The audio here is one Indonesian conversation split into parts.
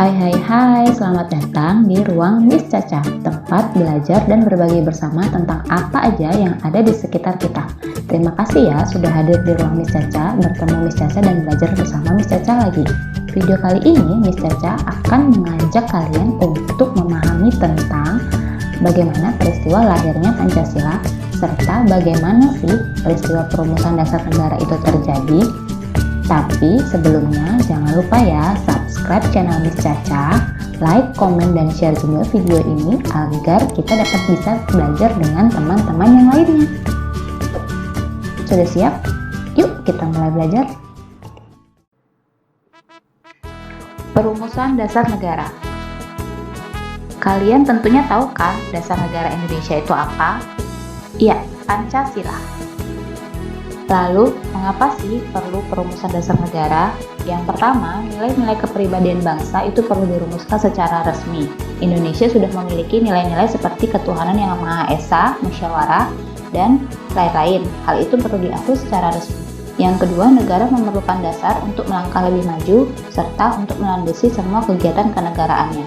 Hai, selamat datang di Ruang Miss Caca, tempat belajar dan berbagi bersama tentang apa aja yang ada di sekitar kita. Terima kasih ya sudah hadir di Ruang Miss Caca, bertemu Miss Caca dan belajar bersama Miss Caca lagi. Video kali ini Miss Caca akan mengajak kalian untuk memahami tentang bagaimana peristiwa lahirnya Pancasila, serta bagaimana sih peristiwa perumusan dasar negara itu terjadi. Tapi sebelumnya jangan lupa ya subscribe channel Miss Caca, like, komen, dan share juga video ini agar kita dapat bisa belajar dengan teman-teman yang lainnya. Sudah siap? Yuk kita mulai belajar. Perumusan dasar negara. Kalian tentunya tahu kan dasar negara Indonesia itu apa? Iya, Pancasila. Lalu, mengapa sih perlu perumusan dasar negara? Yang pertama, nilai-nilai kepribadian bangsa itu perlu dirumuskan secara resmi. Indonesia sudah memiliki nilai-nilai seperti ketuhanan yang Maha Esa, musyawarah, dan lain-lain. Hal itu perlu diatur secara resmi. Yang kedua, negara memerlukan dasar untuk melangkah lebih maju, serta untuk melandasi semua kegiatan kenegaraannya.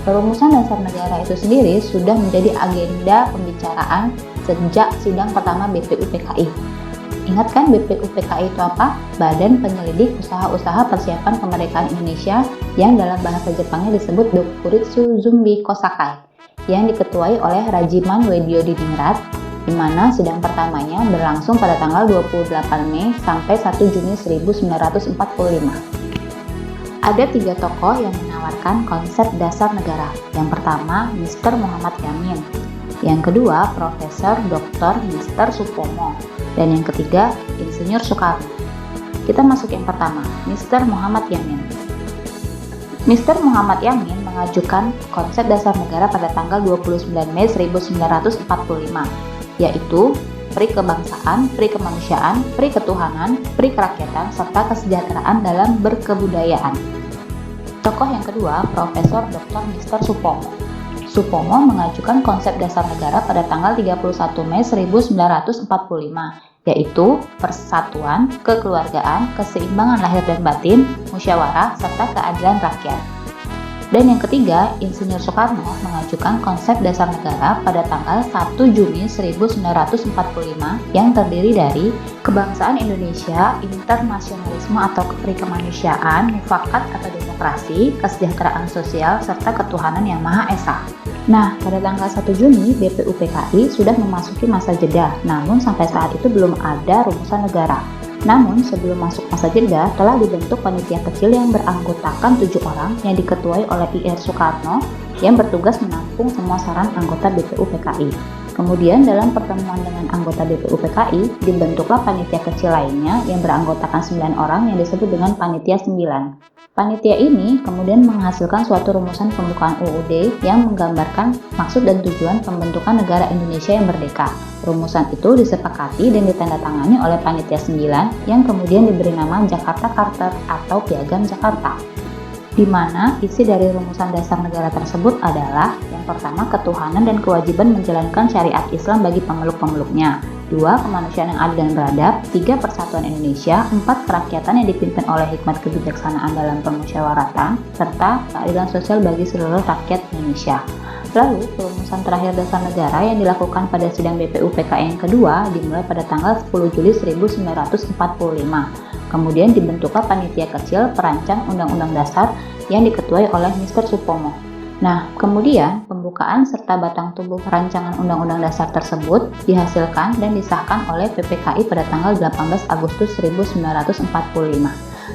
Perumusan dasar negara itu sendiri sudah menjadi agenda pembicaraan sejak sidang pertama BPUPKI. Ingat kan BPUPKI itu apa? Badan Penyelidik Usaha-Usaha Persiapan Kemerdekaan Indonesia yang dalam bahasa Jepangnya disebut Dokuritsu Zumbi Kosakai, yang diketuai oleh Rajiman Weddio Diningrat, di mana sidang pertamanya berlangsung pada tanggal 28 Mei sampai 1 Juni 1945. Ada 3 tokoh yang menawarkan konsep dasar negara. Yang pertama, Mr. Muhammad Yamin. Yang kedua, Profesor Dr. Mr. Supomo. Dan yang ketiga, Insinyur Soekarno. Kita masuk yang pertama, Mr. Muhammad Yamin. Mr. Muhammad Yamin mengajukan konsep dasar negara pada tanggal 29 Mei 1945, yaitu pri kebangsaan, pri kemanusiaan, pri ketuhanan, pri kerakyatan, serta kesejahteraan dalam berkebudayaan. Tokoh yang kedua, Profesor Dr. Mr. Supomo. Supomo mengajukan konsep dasar negara pada tanggal 31 Mei 1945, yaitu persatuan, kekeluargaan, keseimbangan lahir dan batin, musyawarah, serta keadilan rakyat. Dan yang ketiga, Insinyur Soekarno mengajukan konsep dasar negara pada tanggal 1 Juni 1945 yang terdiri dari kebangsaan Indonesia, internasionalisme atau keprikemanusiaan, mufakat atau demokrasi, kesejahteraan sosial, serta ketuhanan yang Maha Esa. Nah, pada tanggal 1 Juni, BPUPKI sudah memasuki masa jeda, namun sampai saat itu belum ada rumusan negara. Namun, sebelum masuk masa jeda, telah dibentuk panitia kecil yang beranggotakan 7 orang yang diketuai oleh I.R. Soekarno yang bertugas menampung semua saran anggota BPUPKI. Kemudian, dalam pertemuan dengan anggota BPUPKI, dibentuklah panitia kecil lainnya yang beranggotakan 9 orang yang disebut dengan Panitia 9. Panitia ini kemudian menghasilkan suatu rumusan pembukaan UUD yang menggambarkan maksud dan tujuan pembentukan negara Indonesia yang merdeka. Rumusan itu disepakati dan ditandatangani oleh Panitia 9 yang kemudian diberi nama Jakarta Charter atau Piagam Jakarta. Di mana isi dari rumusan dasar negara tersebut adalah yang pertama, ketuhanan dan kewajiban menjalankan syariat Islam bagi pemeluk-pemeluknya. 2. Kemanusiaan yang adil dan beradab. 3. Persatuan Indonesia. 4. Kerakyatan yang dipimpin oleh hikmat kebijaksanaan dalam permusyawaratan, serta keadilan sosial bagi seluruh rakyat Indonesia. Lalu, perumusan terakhir dasar negara yang dilakukan pada sidang BPUPKI yang kedua dimulai pada tanggal 10 Juli 1945. Kemudian dibentuklah panitia kecil perancang Undang-Undang Dasar yang diketuai oleh Mr. Supomo. Nah, kemudian pembukaan serta batang tubuh rancangan Undang-Undang Dasar tersebut dihasilkan dan disahkan oleh PPKI pada tanggal 18 Agustus 1945.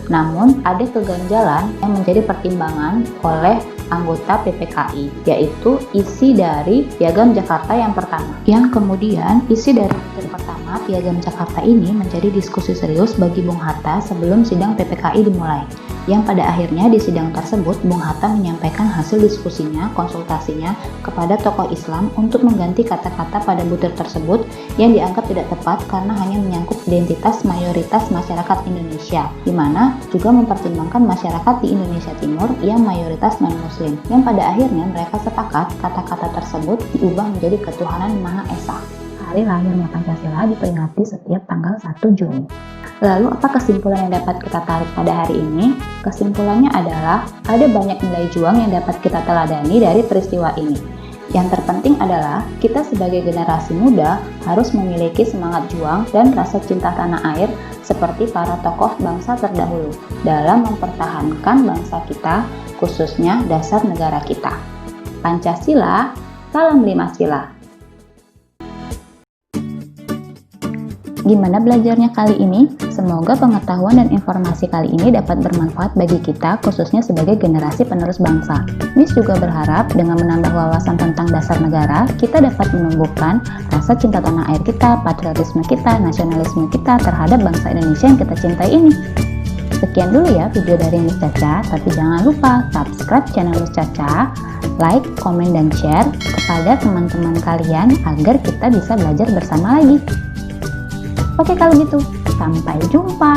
Namun, ada keganjalan yang menjadi pertimbangan oleh anggota PPKI, yaitu isi dari Piagam Jakarta yang pertama. Yang kemudian, isi dari pertama Piagam Jakarta ini menjadi diskusi serius bagi Bung Hatta sebelum sidang PPKI dimulai. Yang pada akhirnya di sidang tersebut, Bung Hatta menyampaikan hasil diskusinya, konsultasinya kepada tokoh Islam untuk mengganti kata-kata pada butir tersebut yang dianggap tidak tepat karena hanya menyangkut identitas mayoritas masyarakat Indonesia, di mana juga mempertimbangkan masyarakat di Indonesia Timur yang mayoritas non-muslim, yang pada akhirnya mereka sepakat kata-kata tersebut diubah menjadi ketuhanan Maha Esa. Hari lahirnya Pancasila diperingati setiap tanggal 1 Juni. Lalu apa kesimpulan yang dapat kita tarik pada hari ini? Kesimpulannya adalah ada banyak nilai juang yang dapat kita teladani dari peristiwa ini. Yang terpenting adalah kita sebagai generasi muda harus memiliki semangat juang dan rasa cinta tanah air seperti para tokoh bangsa terdahulu dalam mempertahankan bangsa kita, khususnya dasar negara kita. Pancasila, salam 5 sila. Gimana belajarnya kali ini? Semoga pengetahuan dan informasi kali ini dapat bermanfaat bagi kita, khususnya sebagai generasi penerus bangsa. Miss juga berharap dengan menambah wawasan tentang dasar negara, kita dapat menumbuhkan rasa cinta tanah air kita, patriotisme kita, nasionalisme kita terhadap bangsa Indonesia yang kita cintai ini. Sekian dulu ya video dari Miss Caca, tapi jangan lupa subscribe channel Miss Caca, like, komen, dan share kepada teman-teman kalian agar kita bisa belajar bersama lagi. Oke kalau gitu, sampai jumpa.